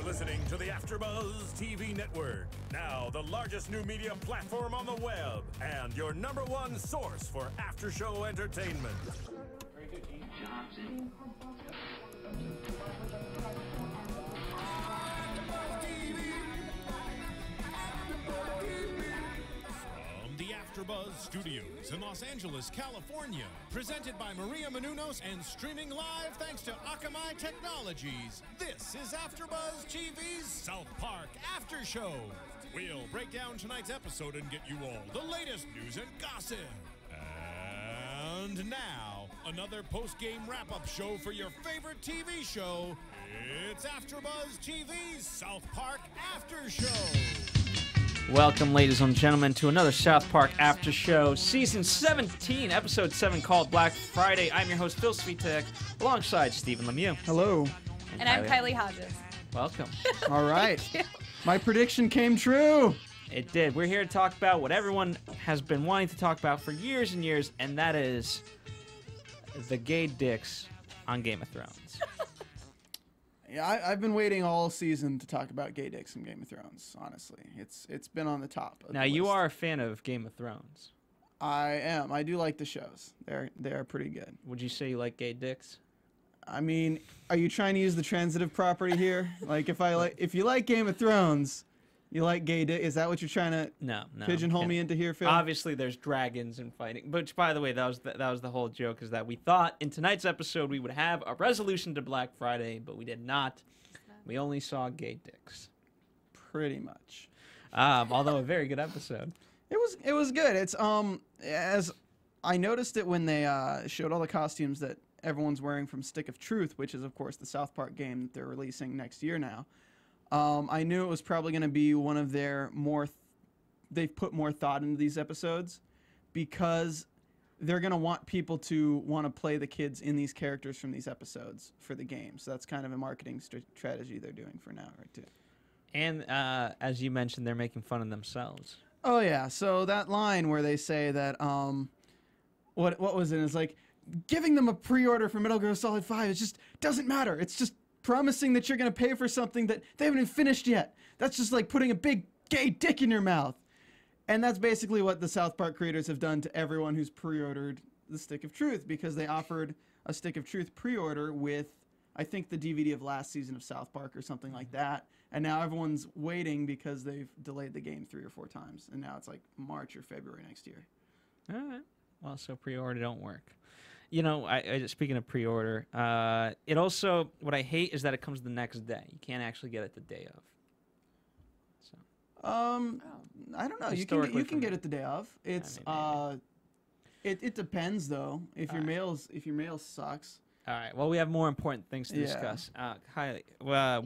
You're listening to the AFTERBUZZ TV Network, now the largest new media platform on the web, and your #1 source for after-show entertainment. From the AFTERBUZZ Studios in Los Angeles, California, presented by Maria Menounos and streaming live thanks to Akamai Technologies, this is AFTERBUZZ TV's South Park After Show. We'll break down tonight's episode and get you all the latest news and gossip. And now, another post-game wrap-up show for your favorite TV show. It's AFTERBUZZ TV's South Park After Show. Welcome, ladies and gentlemen, to another South Park After Show, Season 17, Episode 7, called Black Friday. I'm your host, Phil Svitek, alongside Stephen Lemieux. Hello. And I'm Kylie Hodges. Welcome. All right. My prediction came true. It did. We're here to talk about what everyone has been wanting to talk about for years and years, and that is the gay dicks on Game of Thrones. Yeah, I've been waiting all season to talk about gay dicks in Game of Thrones, honestly. It's been on the top of Now, the you list. are a fan of Game of Thrones. I am. I do like the shows. They're pretty good. Would you say you like gay dicks? I mean, are you trying to use the transitive property here? Like, if you like Game of Thrones, you like gay dick. Is that what you're trying to No. pigeonhole me into here, Phil? Obviously, there's dragons and fighting. But by the way, that was the whole joke, is that we thought in tonight's episode we would have a resolution to Black Friday, but we did not. We only saw gay dicks. Pretty much. Although a very good episode. It was good. It's as I noticed it when they showed all the costumes that everyone's wearing from Stick of Truth, which is of course the South Park game that they're releasing next year now. I knew it was probably going to be one of their they've put more thought into these episodes because they're going to want people to want to play the kids in these characters from these episodes for the game. So that's kind of a marketing strategy they're doing for now, right, too. And as you mentioned, they're making fun of themselves. Oh, yeah. So that line where they say that, what was it? It's like, giving them a pre-order for Metal Gear Solid 5, it just doesn't matter. It's just promising that you're going to pay for something that they haven't even finished yet. That's just like putting a big gay dick in your mouth. And that's basically what the South Park creators have done to everyone who's pre-ordered the Stick of Truth, because they offered a Stick of Truth pre-order with, I think, the DVD of last season of South Park or something like that. And now everyone's waiting because they've delayed the game 3 or 4 times. And now it's like March or February next year. All right. Well, so pre-order don't work. You know, speaking of pre-order, it also, what I hate is that it comes the next day. You can't actually get it the day of. So. I don't know. You can get it the day of. It's it depends though. If your mail sucks. All right. Well, we have more important things to discuss. Kylie,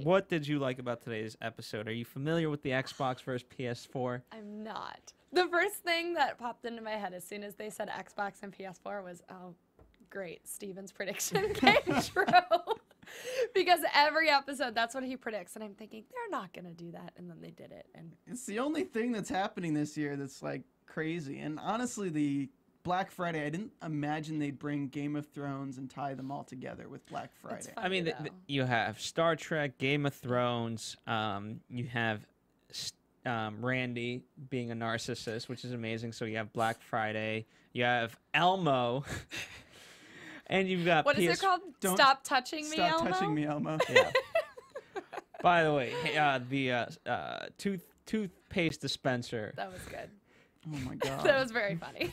what did you like about today's episode? Are you familiar with the Xbox versus PS4? I'm not. The first thing that popped into my head as soon as they said Xbox and PS4 was, oh, great, Steven's prediction came true. Because every episode, that's what he predicts. And I'm thinking, they're not going to do that. And then they did it. And it's the only thing that's happening this year that's, like, crazy. And honestly, the Black Friday, I didn't imagine they'd bring Game of Thrones and tie them all together with Black Friday. I mean, you have Star Trek, Game of Thrones. You have Randy being a narcissist, which is amazing. So you have Black Friday. You have Elmo. And you've got what is it called? Stop touching me, Elmo? Stop touching me, Elmo. Yeah. By the way, the toothpaste dispenser. That was good. Oh my god. That was very funny.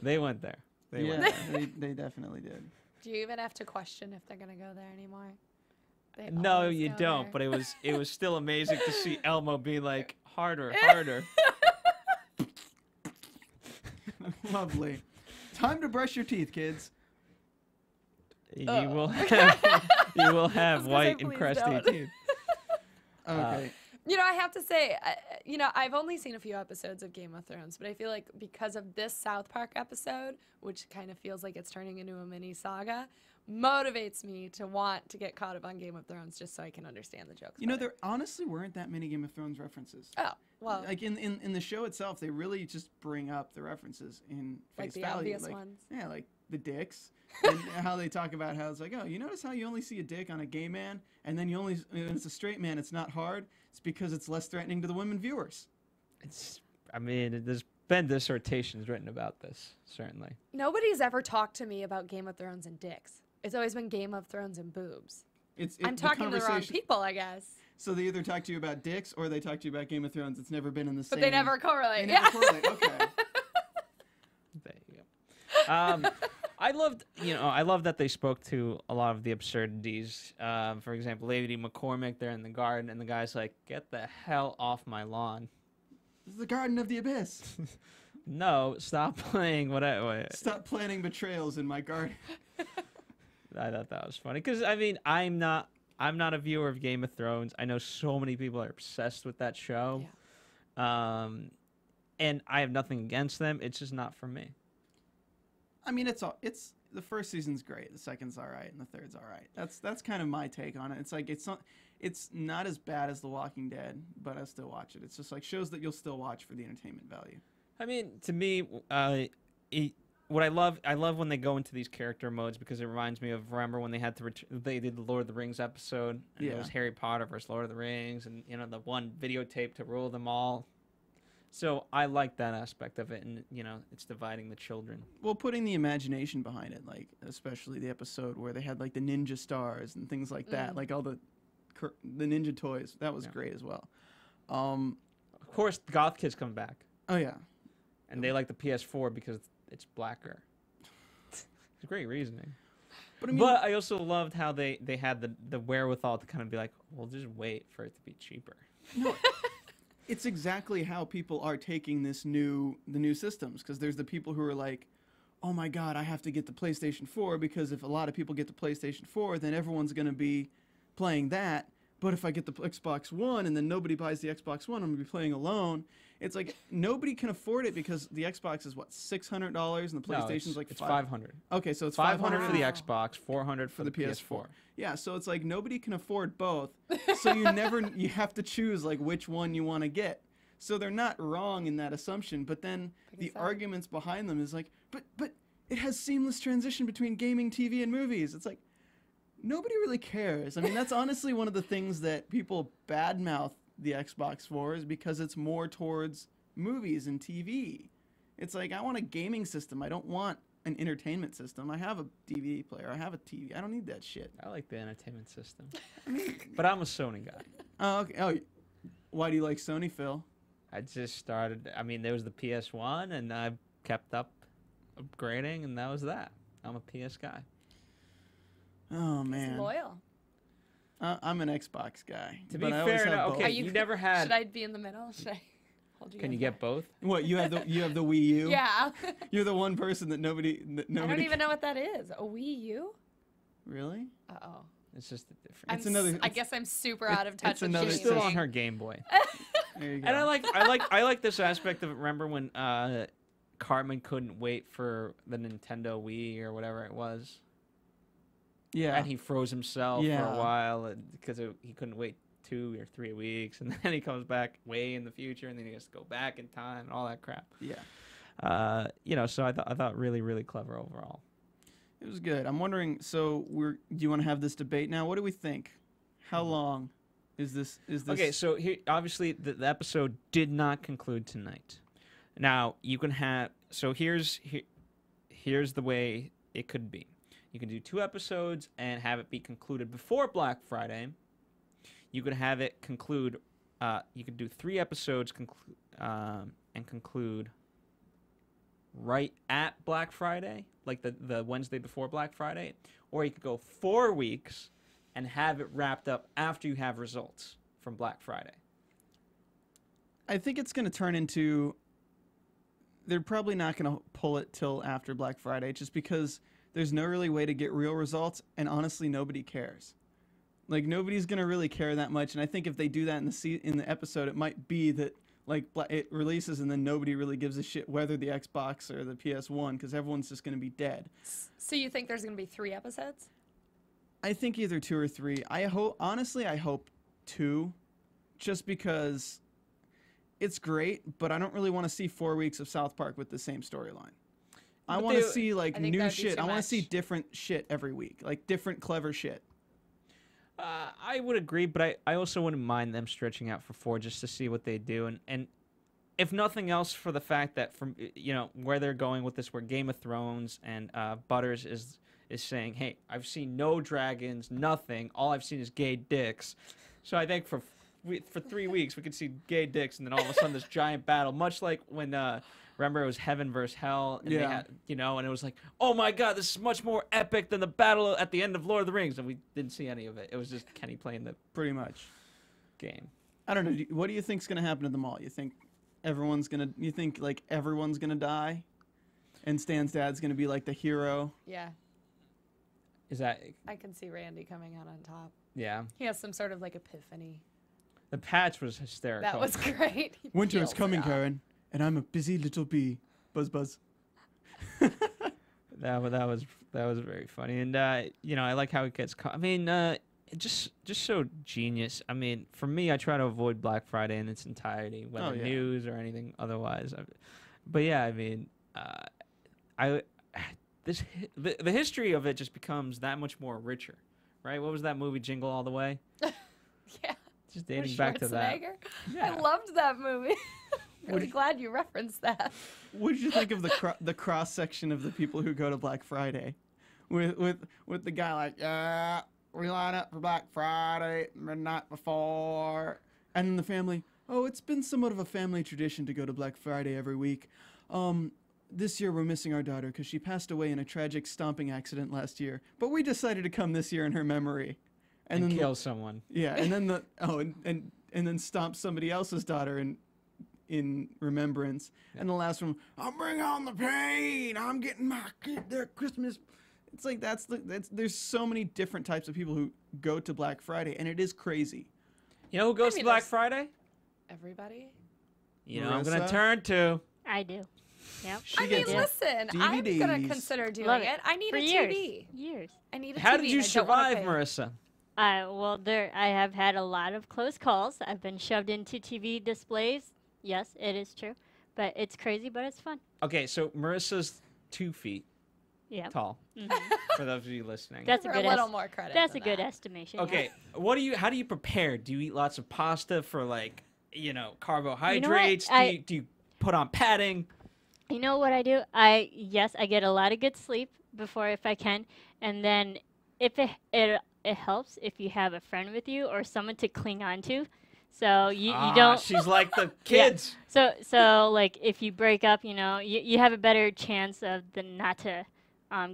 They went there. They definitely did. Do you even have to question if they're gonna go there anymore? No, you don't. But it was still amazing to see Elmo be like harder, harder. Lovely. Time to brush your teeth, kids. You will have white and crusty teeth. Okay. You know, I have to say, I've only seen a few episodes of Game of Thrones, but I feel like because of this South Park episode, which kind of feels like it's turning into a mini saga, motivates me to want to get caught up on Game of Thrones just so I can understand the jokes. You know, there honestly weren't that many Game of Thrones references. Oh, well. Like in the show itself, they really just bring up the references in face value. Obvious ones. Yeah, like the dicks and how they talk about how it's like, oh, you notice how you only see a dick on a gay man, and then when it's a straight man, it's not hard. It's because it's less threatening to the women viewers. I mean, there's been dissertations written about this, certainly. Nobody's ever talked to me about Game of Thrones and dicks. It's always been Game of Thrones and boobs. I'm talking to the wrong people, I guess. So they either talk to you about dicks or they talk to you about Game of Thrones. It's never been in the same. But they never correlate. They never correlate. Okay. There you go. I love that they spoke to a lot of the absurdities. For example, Lady McCormick, they're in the garden, and the guy's like, "Get the hell off my lawn." This is the Garden of the Abyss. No, stop playing. What? Stop planning betrayals in my garden. I thought that was funny because I mean, I'm not a viewer of Game of Thrones. I know so many people are obsessed with that show, and I have nothing against them. It's just not for me. I mean, it's the first season's great, the second's all right, and the third's all right. That's kind of my take on it. It's like it's not as bad as The Walking Dead, but I still watch it. It's just like shows that you'll still watch for the entertainment value. I mean, to me, what I love when they go into these character modes because it reminds me of, remember when they did the Lord of the Rings episode, and it was Harry Potter versus Lord of the Rings, and the one videotape to rule them all. So I like that aspect of it, and it's dividing the children. Well, putting the imagination behind it, like especially the episode where they had like the ninja stars and things like that, like all the ninja toys. That was great as well. Of course, the goth kids come back. Oh yeah, and they like the PS4 because it's blacker. It's great reasoning. But I also loved how they had the wherewithal to kind of be like, well, just wait for it to be cheaper. No. It's exactly how people are taking the new systems, because there's the people who are like, oh my god, I have to get the PlayStation 4 because if a lot of people get the PlayStation 4, then everyone's going to be playing that. But if I get the Xbox One and then nobody buys the Xbox One, I'm going to be playing alone. It's like nobody can afford it because the Xbox is what, $600 and the PlayStation's like it's $500. Okay, so it's $500 $500 for the Xbox, $400 for the PS4. Yeah, so it's like nobody can afford both. So you have to choose like which one you want to get. So they're not wrong in that assumption, but then the arguments behind them is like, but it has seamless transition between gaming, TV, and movies. It's like nobody really cares. I mean, that's honestly one of the things that people badmouth the Xbox for, is because it's more towards movies and TV. It's like, I want a gaming system. I don't want an entertainment system. I have a DVD player. I have a TV. I don't need that shit. I like the entertainment system. But I'm a Sony guy. Oh, okay. Oh, why do you like Sony, Phil? I just started. I mean, there was the PS1, and I've kept up upgrading, and that was that. I'm a PS guy. Oh, man. He's loyal. I'm an Xbox guy. To be fair, okay, you never had. Should I be in the middle? Should I hold you? Can you get both? What, you have the Wii U? Yeah. You're the one person that nobody. I don't even know what that is. A Wii U? Really? Uh-oh. It's just a different. I guess I'm super out of touch with another gaming. Still on her Game Boy. There you go. And I like this aspect of it. Remember when Cartman couldn't wait for the Nintendo Wii or whatever it was? Yeah. And he froze himself for a while because he couldn't wait 2 or 3 weeks, and then he comes back way in the future, and then he has to go back in time and all that crap. Yeah. So I thought really, really clever overall. It was good. I'm wondering. So do you want to have this debate now? What do we think? How long is this? Okay. So here, obviously, the episode did not conclude tonight. Now you can have. So here's the way it could be. You can do 2 episodes and have it be concluded before Black Friday. You could have it conclude. You could do 3 episodes and conclude right at Black Friday, like the Wednesday before Black Friday, or you could go 4 weeks and have it wrapped up after you have results from Black Friday. I think it's going to turn into. They're probably not going to pull it till after Black Friday, just because there's no really way to get real results, and honestly, nobody cares. Like, nobody's gonna really care that much, and I think if they do that in the episode, it might be that like it releases and then nobody really gives a shit whether the Xbox or the PS1, because everyone's just gonna be dead. So you think there's gonna be 3 episodes? I think either 2 or 3. I hope 2, just because it's great, but I don't really want to see 4 weeks of South Park with the same storyline. I But want to they- see like I think new that'd be shit. too I want to see much. different shit every week, like different clever shit. I would agree, but I also wouldn't mind them stretching out for 4 just to see what they do, and if nothing else, for the fact that from where they're going with this, where Game of Thrones and Butters is saying, hey, I've seen no dragons, nothing. All I've seen is gay dicks. So I think for 3 weeks we could see gay dicks, and then all of a sudden this giant battle, much like when. Remember, it was heaven versus hell, and they Yeah. had, and it was like, oh my god, this is much more epic than the battle at the end of Lord of the Rings, and we didn't see any of it. It was just Kenny playing the Pretty much. game. I don't know. What do you think's gonna happen to the mall? You think everyone's gonna? You think like everyone's gonna die, and Stan's dad's gonna be like the hero? Yeah, Is that, I can see Randy coming out on top. yeah? He has some sort of like epiphany. The patch was hysterical. That was great. He Winter is peels it coming, off. Karen, and I'm a busy little bee. Buzz, buzz. That was very funny, and I like how it gets caught. I mean, just so genius. I mean, for me, I try to avoid Black Friday in its entirety, whether Oh, yeah. news or anything otherwise. But yeah, I mean, the history of it just becomes that much more richer, right? What was that movie, Jingle All the Way? Yeah. Just With dating back to that. Schwarzenegger? Yeah. I loved that movie. Really glad you referenced that. What did you think of the cross section of the people who go to Black Friday, with the guy like, yeah, we line up for Black Friday midnight before, and then the family. Oh, it's been somewhat of a family tradition to go to Black Friday every week. This year we're missing our daughter because she passed away in a tragic stomping accident last year, but we decided to come this year in her memory, And then kill someone. yeah, and then and then stomp somebody else's daughter in remembrance. And the last one, I'll bring on the pain. I'm getting my kid their Christmas. It's like there's so many different types of people who go to Black Friday, and it is crazy. You know who goes mean, to Black there's- Friday? Everybody? I'm gonna Marissa? turn to. I do. Yep. She I mean, gets listen, I'm going to DVDs. consider doing Love it. I need For a years. TV. Years. I need a How TV. did you and I don't wanna survive, pay. Marissa? Well, I have had a lot of close calls. I've been shoved into TV displays. Yes, it is true. But it's crazy, but it's fun. Okay, so Marissa's 2 feet Yeah. tall. Mhm. For those of you listening. That's a For good a little more credit. That's than a good that. estimation. yeah. Okay, how do you prepare? Do you eat lots of pasta for carbohydrates? Do you put on padding? You know what I do? Yes, I get a lot of good sleep before if I can, and then if it helps if you have a friend with you or someone to cling on to. So you don't. She's like the Yeah. kids. So like if you break up, you have a better chance of not to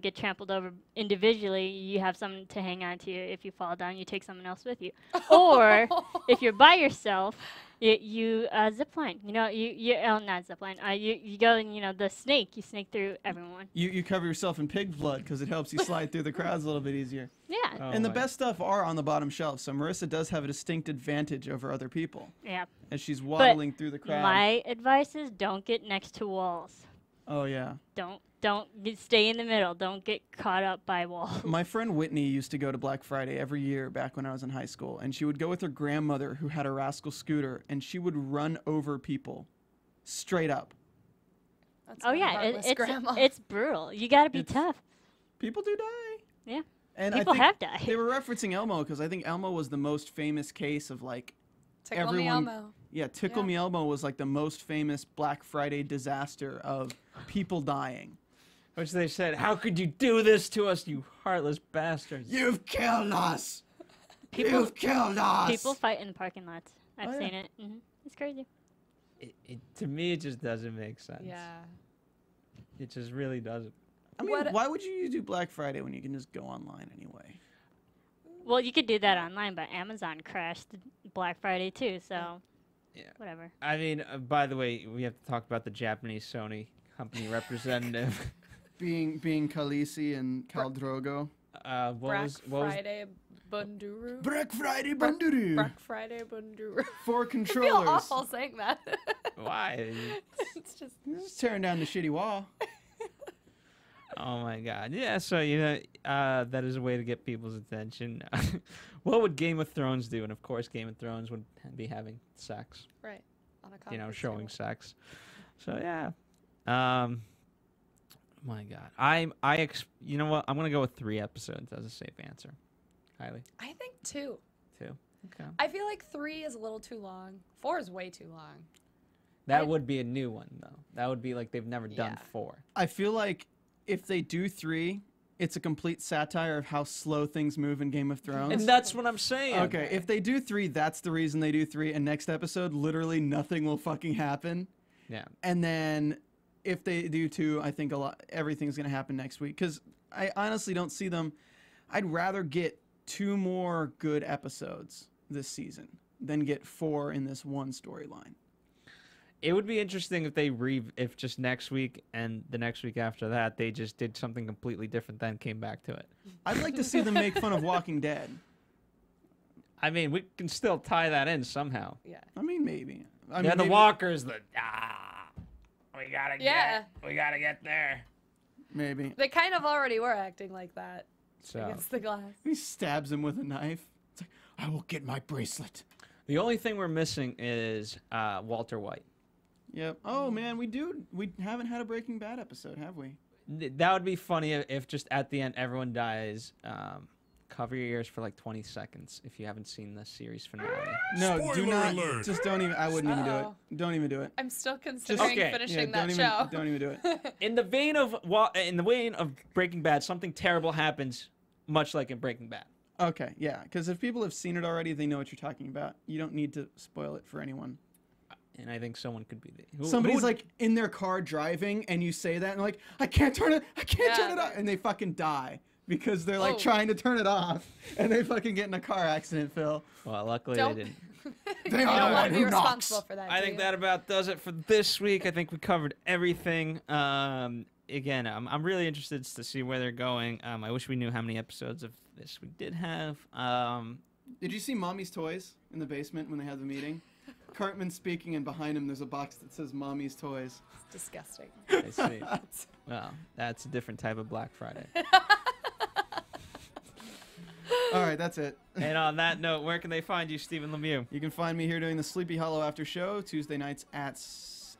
get trampled over individually. You have someone to hang on to. If you fall down, you take someone else with you. Or if you're by yourself, you zip line. You not zip line. You go and the snake. You snake through everyone. You cover yourself in pig blood because it helps you slide through the crowds a little bit easier. Yeah. Oh And the my- best stuff are on the bottom shelf, so Marissa does have a distinct advantage over other people Yeah. as she's waddling through the crowd. My advice is don't get next to walls. Oh yeah. Stay in the middle. Don't get caught up by walls. My friend Whitney used to go to Black Friday every year back when I was in high school, and she would go with her grandmother who had a rascal scooter, and she would run over people straight up. That's Oh my yeah, heartless grandma. it's brutal. You got to be It's- tough. People do die. Yeah. And People I think have died. They were referencing Elmo because I think Elmo was the most famous case of like Tickle me everyone- Elmo. Yeah, Tickle Yeah. Me Elmo was like the most famous Black Friday disaster of people dying. Which they said, how could you do this to us, you heartless bastards? You've killed us! People You've killed us! people fight in the parking lots. I've Oh, yeah. seen it. It's crazy. To me, it just doesn't make sense. Yeah. It just really doesn't. I mean, What- why would you do Black Friday when you can just go online anyway? Well, you could do that online, but Amazon crashed Black Friday too. So, Yeah. whatever. I mean, by the way, we have to talk about the Japanese Sony company representative. Being Khaleesi and Khal Drogo. Black Friday Bunduru. Black Friday Banduru! Black Friday Bunduru. 4 I feel controllers. awful saying that. Why? It's just. Just tearing down the shitty wall. Oh my God! Yeah, so that is a way to get people's attention. What would Game of Thrones do? And of course, Game of Thrones would be having sex. Right. On a conference Showing table. sex. So yeah. My God. You know what? I'm gonna go with 3 episodes as a safe answer. Kylie, I think 2. 2. Okay. I feel like 3 is a little too long. 4 is way too long. That would be a new one though. That would be like they've never done 4. I feel like if they do 3, it's a complete satire of how slow things move in Game of Thrones. And that's what I'm saying. Okay, if they do 3, that's the reason they do 3. And next episode, literally nothing will fucking happen. Yeah. And then if they do 2, I think everything's gonna happen next week. Because I honestly don't see them. I'd rather get 2 more good episodes this season than get 4 in this one storyline. It would be interesting if if just next week and the next week after that they just did something completely different, then came back to it. I'd like to see them make fun of Walking Dead. I mean, we can still tie that in somehow. Yeah. I mean, maybe. The walkers. We gotta get there. Maybe. They kind of already were acting like that So against the glass. He stabs him with a knife. It's like, I will get my bracelet. the only thing we're missing is Walter White. Yep. Oh man, we haven't had a Breaking Bad episode, have we? That would be funny if just at the end everyone dies. Cover your ears for like 20 seconds if you haven't seen the series finale. No, do Spoiler not. alert. Just don't even. I wouldn't even do Uh-oh. it. Don't even do it. I'm still considering Okay. finishing don't that even. show. Don't even do it. In the vein of Breaking Bad, something terrible happens, much like in Breaking Bad. Okay, yeah. Because if people have seen it already, they know what you're talking about. You don't need to spoil it for anyone. And I think someone could be Somebody's like in their car driving, and you say that, and like, I can't turn it. I can't turn it off, and they fucking die. Because they're like trying to turn it off, and they fucking get in a car accident, Phil. Well, luckily Don't- they didn't. They You are don't the want one to be who responsible knocks. for that. I do think you? that about does it for this week. I think we covered everything. Again, I'm really interested to see where they're going. I wish we knew how many episodes of this we did have. Did you see Mommy's Toys in the basement when they had the meeting? Cartman's speaking, and behind him there's a box that says Mommy's Toys. It's disgusting. I see. Well, that's a different type of Black Friday. All right, that's it. And on that note, where can they find you, Stephen Lemieux? You can find me here doing the Sleepy Hollow After Show Tuesday nights at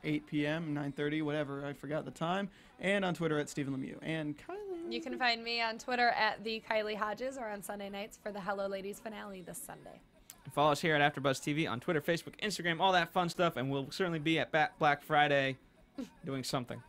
8 p.m., 9:30, whatever. I forgot the time. And on Twitter at Stephen Lemieux. And Kylie. You can find me on Twitter at the Kylie Hodges or on Sunday nights for the Hello Ladies finale this Sunday. Follow us here at AfterBuzz TV on Twitter, Facebook, Instagram, all that fun stuff, and we'll certainly be at Black Friday doing something.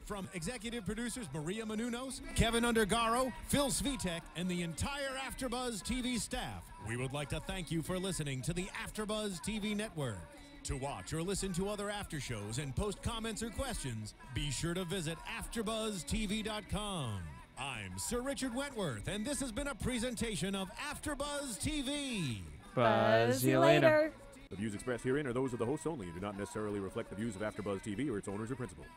From executive producers Maria Menounos, Kevin Undergaro, Phil Svitek, and the entire AfterBuzz TV staff, we would like to thank you for listening to the AfterBuzz TV network. To watch or listen to other after shows and post comments or questions, be sure to visit AfterBuzzTV.com. I'm Sir Richard Wentworth, and this has been a presentation of AfterBuzz TV. Buzz you later. The views expressed herein are those of the hosts only and do not necessarily reflect the views of AfterBuzz TV or its owners or principals.